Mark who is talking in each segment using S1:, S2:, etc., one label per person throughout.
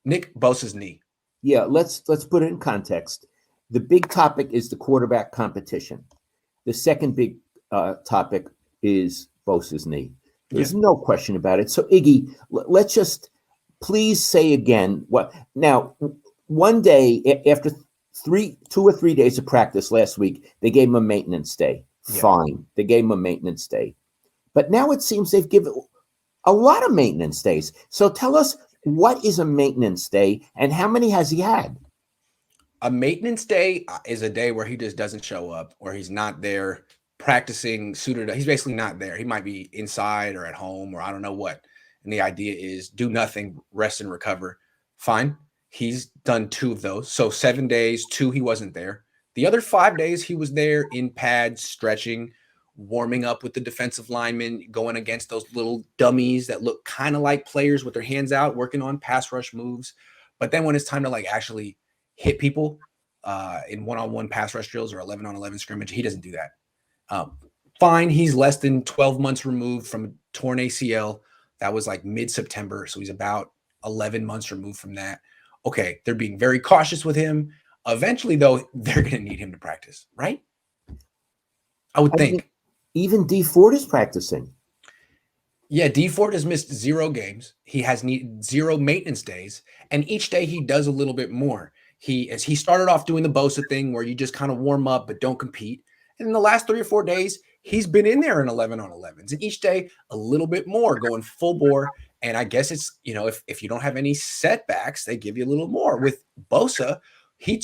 S1: Nick Bosa's knee.
S2: Yeah, let's put it in context. The big topic is the quarterback competition. The second big topic is Bosa's knee. There's no question about it. So Iggy, let's just please say again what now. One day after 2 or 3 days of practice last week, they gave him a maintenance day. Fine, they gave him a maintenance day, but now it seems they've given a lot of maintenance days. So tell us, what is a maintenance day and how many has he had?
S1: A maintenance day is a day where he just doesn't show up, or he's not there practicing suited. He's basically not there. He might be inside or at home or I don't know what. And the idea is do nothing, rest and recover. Fine. He's done 2 of those. So 7 days, 2 he wasn't there. The other 5 days he was there in pads, stretching, warming up with the defensive linemen, going against those little dummies that look kind of like players with their hands out, working on pass rush moves. But then when it's time to like actually hit people in one-on-one pass rush drills or 11-on-11 scrimmage, he doesn't do that. Fine, he's less than 12 months removed from a torn ACL. That was like mid-September, so he's about 11 months removed from that. Okay, they're being very cautious with him. Eventually, though, they're going to need him to practice, right? I would think.
S2: Mean, even D Ford is practicing.
S1: Yeah, D Ford has missed 0 games. He has needed 0 maintenance days, and each day he does a little bit more. He started off doing the Bosa thing where you just kind of warm up but don't compete. And in the last 3 or 4 days, he's been in there in 11-on-11s, and each day a little bit more, going full bore. And I guess it's, if you don't have any setbacks, they give you a little more. With Bosa, he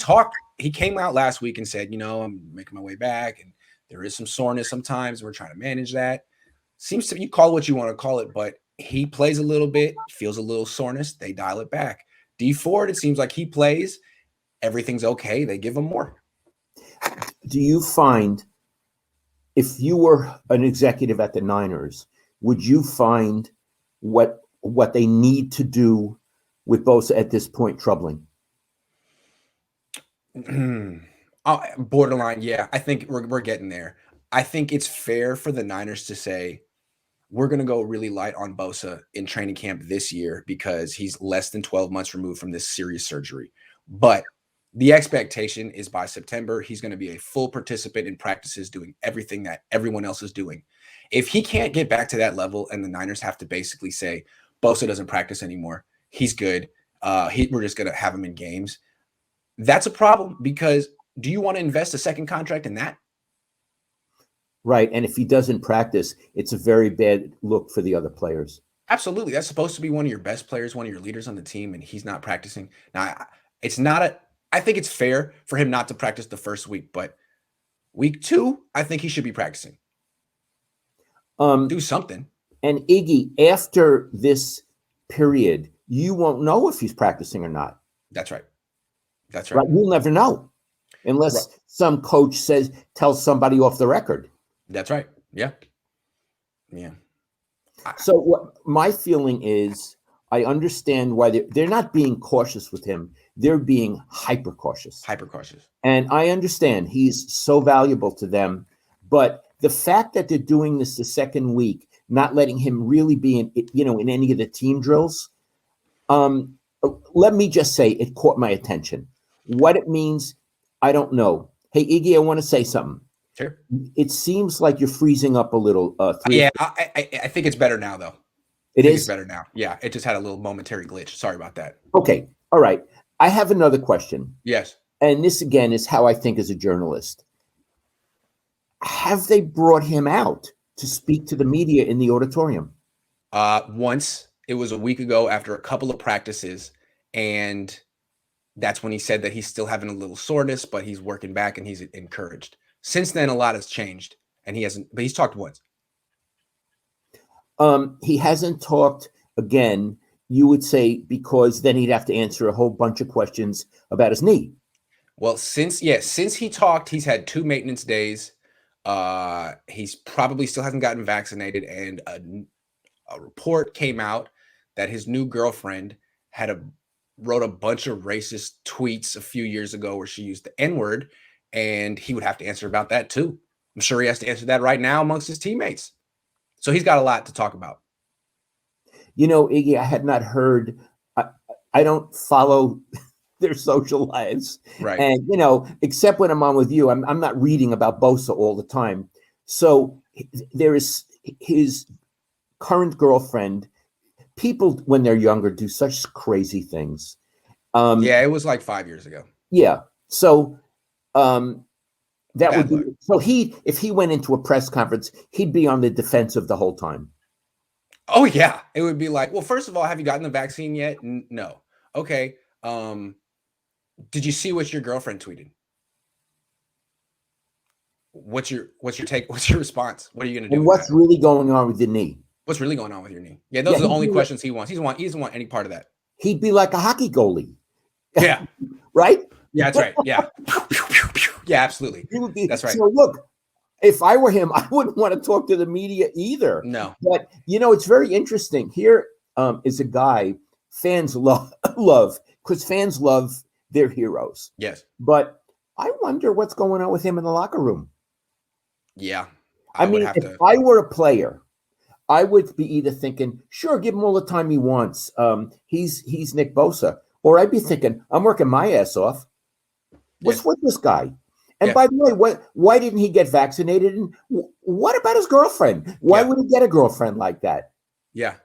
S1: came out last week and said, I'm making my way back, and there is some soreness sometimes. We're trying to manage that. Seems to, you call it what you want to call it, but he plays a little bit, feels a little soreness, they dial it back. D Ford, it seems like he plays, everything's okay, they give him more.
S2: Do you find, if you were an executive at the Niners, would you find what they need to do with Bosa at this point troubling?
S1: Borderline, yeah. I think we're getting there. I think it's fair for the Niners to say, we're going to go really light on Bosa in training camp this year because he's less than 12 months removed from this serious surgery. But the expectation is by September, he's going to be a full participant in practices, doing everything that everyone else is doing. If he can't get back to that level and the Niners have to basically say, Bosa doesn't practice anymore, he's good, we're just going to have him in games, that's a problem, because do you want to invest a second contract in that?
S2: Right. And if he doesn't practice, it's a very bad look for the other players.
S1: Absolutely. That's supposed to be one of your best players, one of your leaders on the team, and he's not practicing. Now, it's not I think it's fair for him not to practice the first week, but week 2, I think he should be practicing. Do something.
S2: And Iggy, after this period, you won't know if he's practicing or not.
S1: That's right. That's right.
S2: You'll never know unless some coach tells somebody off the record.
S1: That's right. Yeah. Yeah.
S2: So what my feeling is, I understand why they're not being cautious with him. They're being hyper cautious.
S1: Hyper cautious.
S2: And I understand he's so valuable to them. But the fact that they're doing this the second week, not letting him really be in any of the team drills, let me just say it caught my attention. What it means, I don't know. Hey, Iggy, I want to say something.
S1: Sure.
S2: It seems like you're freezing up a little.
S1: Yeah, I think it's better now, though. It's better now. Yeah, it just had a little momentary glitch. Sorry about that.
S2: Okay. All right. I have another question.
S1: Yes.
S2: And this, again, is how I think as a journalist. Have they brought him out to speak to the media in the auditorium?
S1: Once. It was a week ago after a couple of practices, and that's when he said that he's still having a little soreness, but he's working back and he's encouraged. Since then, a lot has changed, and but he's talked once.
S2: He hasn't talked again, you would say, because then he'd have to answer a whole bunch of questions about his knee.
S1: Well, since he talked, he's had 2 maintenance days. He's probably still hasn't gotten vaccinated, and a report came out that his new girlfriend wrote a bunch of racist tweets a few years ago where she used the N-word, and he would have to answer about that too. I'm sure he has to answer that right now amongst his teammates. So he's got a lot to talk about.
S2: Iggy, I had not heard. I don't follow their social lives.
S1: Right.
S2: And, except when I'm on with you, I'm not reading about Bosa all the time. So there is his current girlfriend. People, when they're younger, do such crazy things.
S1: Yeah, it was like 5 years ago.
S2: Yeah. So that
S1: Bad
S2: would be,
S1: luck.
S2: so if he went into a press conference, he'd be on the defensive the whole time.
S1: Oh yeah, it would be like, well, first of all, have you gotten the vaccine yet? No. Okay. Did you see what your girlfriend tweeted? What's your take? What's your response? What are you gonna do
S2: And
S1: with
S2: what's
S1: that?
S2: really going on with the knee?
S1: What's really going on with your knee? Yeah, those are the only questions he wants. He doesn't want any part of that.
S2: He'd be like a hockey goalie.
S1: Yeah.
S2: Right?
S1: Yeah, that's right. Yeah. Yeah, absolutely. That's right.
S2: So look, if I were him, I wouldn't want to talk to the media either.
S1: No.
S2: But it's very interesting. Here is a guy fans love because fans love their heroes.
S1: Yes.
S2: But I wonder what's going on with him in the locker room.
S1: Yeah.
S2: I mean, if I were a player, I would be either thinking, sure, give him all the time he wants. He's Nick Bosa. Or I'd be thinking, I'm working my ass off. What's with this guy? And by the way, why didn't he get vaccinated? And what about his girlfriend? Why would he get a girlfriend like that?
S1: Yeah.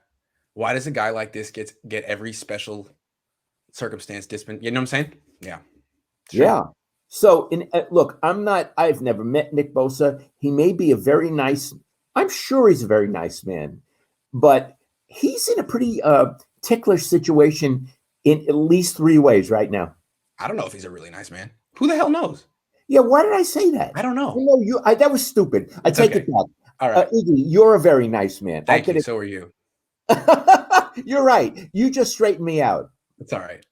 S1: Why does a guy like this get every special circumstance dispensed? You know what I'm saying? Yeah.
S2: Sure. Yeah. So, look, I've never met Nick Bosa. He may be I'm sure he's a very nice man, but he's in a pretty ticklish situation in at least 3 ways right now.
S1: I don't know if he's a really nice man. Who the hell knows?
S2: Yeah, why did I say that?
S1: I don't know.
S2: That was stupid. I take it back.
S1: All right.
S2: Iggy, you're a very nice man.
S1: Thank you. So are you.
S2: You're right. You just straightened me out.
S1: It's all right.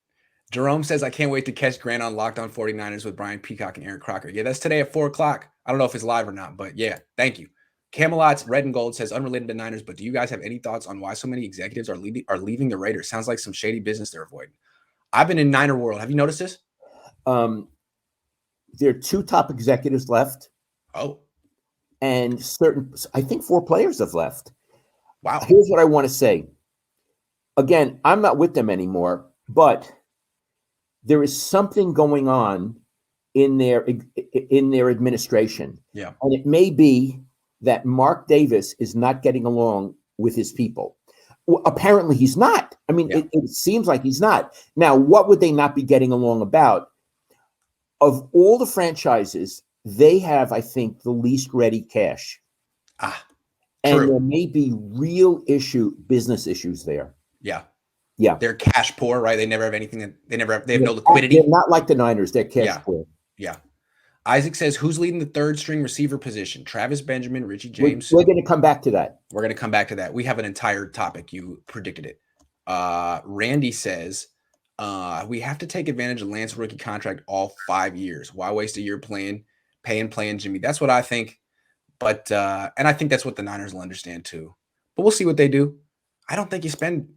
S1: Jerome says, I can't wait to catch Grant on Locked On 49ers with Brian Peacock and Aaron Crocker. Yeah, that's today at 4 o'clock. I don't know if it's live or not, but yeah, thank you. Camelot's Red and Gold says, unrelated to Niners, but do you guys have any thoughts on why so many executives are leaving the Raiders? Sounds like some shady business they're avoiding. I've been in Niner world. Have you noticed this?
S2: There are 2 top executives left.
S1: Oh.
S2: And I think 4 players have left.
S1: Wow.
S2: Here's what I want to say. Again, I'm not with them anymore, but there is something going on in their administration.
S1: Yeah.
S2: And it may be that Mark Davis is not getting along with his people. Well, apparently he's not. I mean, it seems like he's not. Now, what would they not be getting along about? Of all the franchises, they have, I think, the least ready cash.
S1: True.
S2: And there may be real business issues there.
S1: Yeah.
S2: Yeah.
S1: They're cash poor, right? They never have anything. They have no liquidity.
S2: They're not like the Niners. They're cash poor.
S1: Yeah. Isaac says, who's leading the 3rd string receiver position? Travis Benjamin, Richie James.
S2: We're going to come back to that.
S1: We're going to come back to that. We have an entire topic. You predicted it. Randy says, we have to take advantage of Lance rookie contract all 5 years. Why waste a year paying Jimmy? That's what I think. But and I think that's what the Niners will understand too. But we'll see what they do. I don't think you spend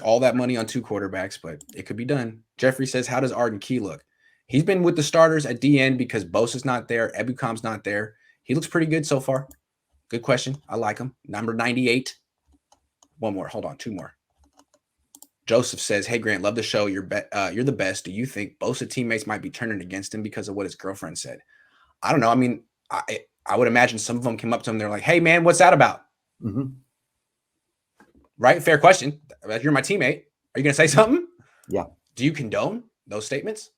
S1: all that money on 2 quarterbacks, but it could be done. Jeffrey says, how does Arden Key look? He's been with the starters at DN because Bosa's not there. Ebukam's not there. He looks pretty good so far. Good question. I like him. Number 98. One more. Hold on. 2 more. Joseph says, hey, Grant, love the show. You're the best. Do you think Bosa teammates might be turning against him because of what his girlfriend said? I don't know. I mean, I would imagine some of them came up to him. They're like, hey, man, what's that about?
S2: Mm-hmm.
S1: Right? Fair question. You're my teammate. Are you going to say something?
S2: Yeah.
S1: Do you condone those statements?